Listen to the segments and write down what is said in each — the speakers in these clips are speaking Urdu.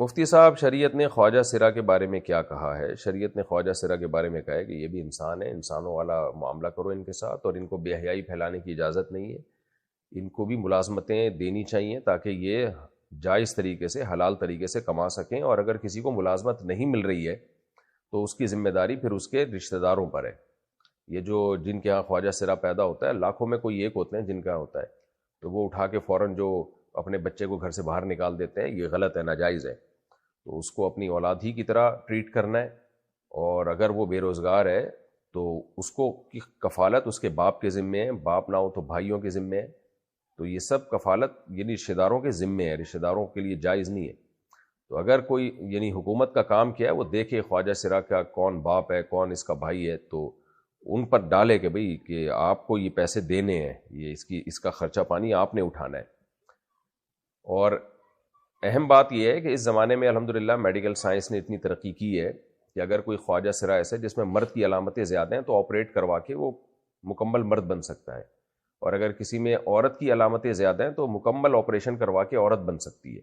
مفتی صاحب، شریعت نے خواجہ سرا کے بارے میں کیا کہا ہے؟ شریعت نے خواجہ سرا کے بارے میں کہا ہے کہ یہ بھی انسان ہے، انسانوں والا معاملہ کرو ان کے ساتھ، اور ان کو بے حیائی پھیلانے کی اجازت نہیں ہے. ان کو بھی ملازمتیں دینی چاہیے تاکہ یہ جائز طریقے سے، حلال طریقے سے کما سکیں، اور اگر کسی کو ملازمت نہیں مل رہی ہے تو اس کی ذمہ داری پھر اس کے رشتہ داروں پر ہے. یہ جو جن کے ہاں خواجہ سرا پیدا ہوتا ہے، لاکھوں میں کوئی ایک ہوتے ہیں جن کا ہوتا ہے، تو وہ اٹھا کے فوراً جو اپنے بچے کو گھر سے باہر نکال دیتے ہیں، یہ غلط ہے، ناجائز ہے. تو اس کو اپنی اولاد ہی کی طرح ٹریٹ کرنا ہے، اور اگر وہ بے روزگار ہے تو اس کو کی کفالت اس کے باپ کے ذمے ہے، باپ نہ ہو تو بھائیوں کے ذمے ہے. تو یہ سب کفالت یعنی رشتہ داروں کے ذمے ہے، رشتہ داروں کے لیے جائز نہیں ہے. تو اگر کوئی یعنی حکومت کا کام کیا ہے، وہ دیکھے خواجہ سرا کا کون باپ ہے، کون اس کا بھائی ہے، تو ان پر ڈالے کہ بھئی کہ آپ کو یہ پیسے دینے ہیں، یہ اس کا خرچہ پانی آپ نے اٹھانا ہے. اور اہم بات یہ ہے کہ اس زمانے میں الحمدللہ میڈیکل سائنس نے اتنی ترقی کی ہے کہ اگر کوئی خواجہ سرا ایسے جس میں مرد کی علامتیں زیادہ ہیں تو آپریٹ کروا کے وہ مکمل مرد بن سکتا ہے، اور اگر کسی میں عورت کی علامتیں زیادہ ہیں تو مکمل آپریشن کروا کے عورت بن سکتی ہے.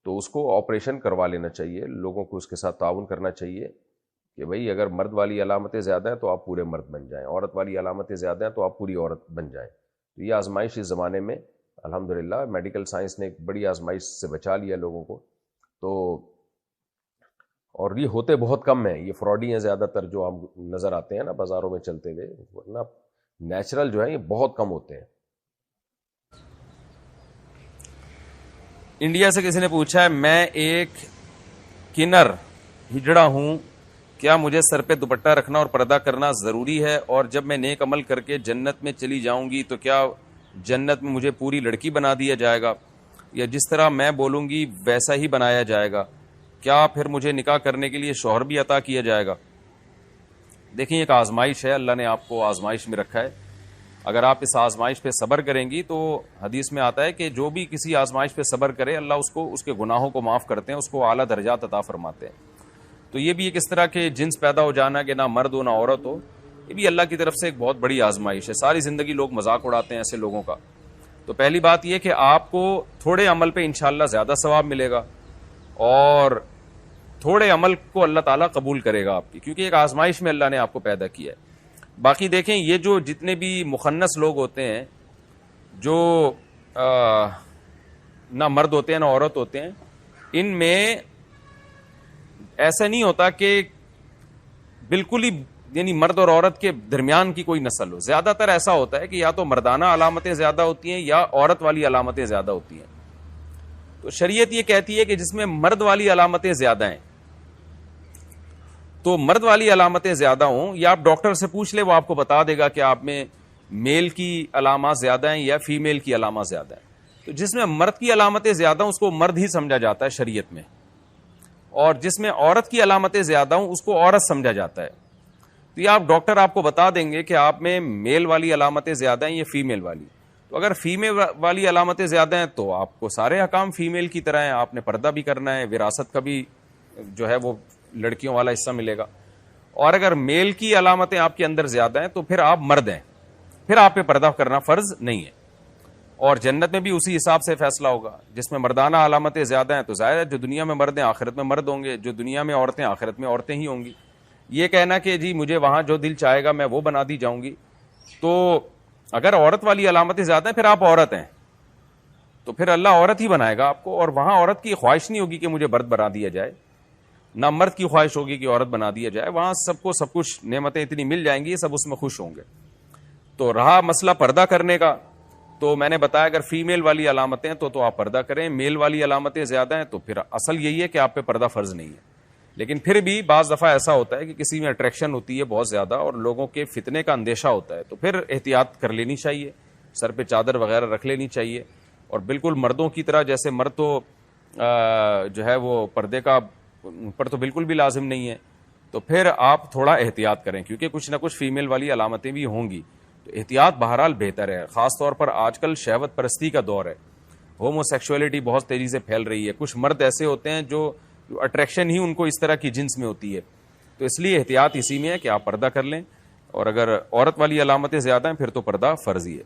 تو اس کو آپریشن کروا لینا چاہیے، لوگوں کو اس کے ساتھ تعاون کرنا چاہیے کہ بھئی اگر مرد والی علامتیں زیادہ ہیں تو آپ پورے مرد بن جائیں، عورت والی علامتیں زیادہ ہیں تو آپ پوری عورت بن جائیں. تو یہ آزمائش اس زمانے میں الحمدللہ میڈیکل سائنس نے ایک بڑی آزمائش سے بچا لیا لوگوں کو. تو اور یہ ہوتے بہت کم ہیں، یہ فراڈی ہیں زیادہ تر جو ہم نظر آتے ہیں نا بازاروں میں چلتے ہوئے، ورنہ نیچرل جو ہیں یہ بہت کم ہوتے ہیں. انڈیا سے کسی نے پوچھا ہے، میں ایک کنر ہجڑا ہوں، کیا مجھے سر پہ دوپٹہ رکھنا اور پردہ کرنا ضروری ہے؟ اور جب میں نیک عمل کر کے جنت میں چلی جاؤں گی تو کیا جنت میں مجھے پوری لڑکی بنا دیا جائے گا، یا جس طرح میں بولوں گی ویسا ہی بنایا جائے گا؟ کیا پھر مجھے نکاح کرنے کے لیے شوہر بھی عطا کیا جائے گا؟ دیکھیں، ایک آزمائش ہے، اللہ نے آپ کو آزمائش میں رکھا ہے. اگر آپ اس آزمائش پہ صبر کریں گی تو حدیث میں آتا ہے کہ جو بھی کسی آزمائش پہ صبر کرے اللہ اس کو اس کے گناہوں کو معاف کرتے ہیں، اس کو اعلیٰ درجات عطا فرماتے ہیں. تو یہ بھی ایک اس طرح کے جنس پیدا ہو جانا کہ نہ مرد ہو نہ عورت ہو، یہ بھی اللہ کی طرف سے ایک بہت بڑی آزمائش ہے. ساری زندگی لوگ مذاق اڑاتے ہیں ایسے لوگوں کا. تو پہلی بات یہ کہ آپ کو تھوڑے عمل پہ انشاءاللہ زیادہ ثواب ملے گا، اور تھوڑے عمل کو اللہ تعالیٰ قبول کرے گا آپ کی، کیونکہ ایک آزمائش میں اللہ نے آپ کو پیدا کیا ہے. باقی دیکھیں، یہ جو جتنے بھی مخنث لوگ ہوتے ہیں، جو نہ مرد ہوتے ہیں نہ عورت ہوتے ہیں، ان میں ایسا نہیں ہوتا کہ بالکل ہی یعنی مرد اور عورت کے درمیان کی کوئی نسل ہو. زیادہ تر ایسا ہوتا ہے کہ یا تو مردانہ علامتیں زیادہ ہوتی ہیں یا عورت والی علامتیں زیادہ ہوتی ہیں. تو شریعت یہ کہتی ہے کہ جس میں مرد والی علامتیں زیادہ ہیں، تو مرد والی علامتیں زیادہ ہوں، یا آپ ڈاکٹر سے پوچھ لیں، وہ آپ کو بتا دے گا کہ آپ میں میل کی علامات زیادہ ہیں یا فیمیل کی علامات زیادہ ہیں. تو جس میں مرد کی علامتیں زیادہ ہوں اس کو مرد ہی سمجھا جاتا ہے شریعت میں، اور جس میں عورت کی علامتیں زیادہ ہوں اس کو عورت سمجھا جاتا ہے. تو یہ آپ ڈاکٹر آپ کو بتا دیں گے کہ آپ میں میل والی علامتیں زیادہ ہیں یا فیمیل والی. تو اگر فیمیل والی علامتیں زیادہ ہیں تو آپ کو سارے احکام فیمیل کی طرح ہیں، آپ نے پردہ بھی کرنا ہے، وراثت کا بھی جو ہے وہ لڑکیوں والا حصہ ملے گا. اور اگر میل کی علامتیں آپ کے اندر زیادہ ہیں تو پھر آپ مرد ہیں، پھر آپ پہ پردہ کرنا فرض نہیں ہے. اور جنت میں بھی اسی حساب سے فیصلہ ہوگا. جس میں مردانہ علامتیں زیادہ ہیں تو ظاہر ہے جو دنیا میں مرد ہیں آخرت میں مرد ہوں گے، جو دنیا میں عورتیں آخرت میں عورتیں ہی ہوں گی. یہ کہنا کہ جی مجھے وہاں جو دل چاہے گا میں وہ بنا دی جاؤں گی، تو اگر عورت والی علامتیں زیادہ ہیں پھر آپ عورت ہیں، تو پھر اللہ عورت ہی بنائے گا آپ کو. اور وہاں عورت کی خواہش نہیں ہوگی کہ مجھے مرد بنا دیا جائے، نہ مرد کی خواہش ہوگی کہ عورت بنا دیا جائے. وہاں سب کو سب کچھ نعمتیں اتنی مل جائیں گی، سب اس میں خوش ہوں گے. تو رہا مسئلہ پردہ کرنے کا، تو میں نے بتایا اگر فیمیل والی علامتیں تو آپ پردہ کریں، میل والی علامتیں زیادہ ہیں تو پھر اصل یہی ہے کہ آپ پہ پردہ فرض نہیں ہے. لیکن پھر بھی بعض دفعہ ایسا ہوتا ہے کہ کسی میں اٹریکشن ہوتی ہے بہت زیادہ اور لوگوں کے فتنے کا اندیشہ ہوتا ہے، تو پھر احتیاط کر لینی چاہیے، سر پہ چادر وغیرہ رکھ لینی چاہیے. اور بالکل مردوں کی طرح، جیسے مرد تو جو ہے وہ پردے کا پر تو بالکل بھی لازم نہیں ہے، تو پھر آپ تھوڑا احتیاط کریں، کیونکہ کچھ نہ کچھ فیمیل والی علامتیں بھی ہوں گی. تو احتیاط بہرحال بہتر ہے. خاص طور پر آج کل شہوت پرستی کا دور ہے، ہومو سیکشولیٹی بہت تیزی سے پھیل رہی ہے. کچھ مرد ایسے ہوتے ہیں جو اٹریکشن ہی ان کو اس طرح کی جنس میں ہوتی ہے. تو اس لیے احتیاط اسی میں ہے کہ آپ پردہ کر لیں، اور اگر عورت والی علامتیں زیادہ ہیں پھر تو پردہ فرضی ہے.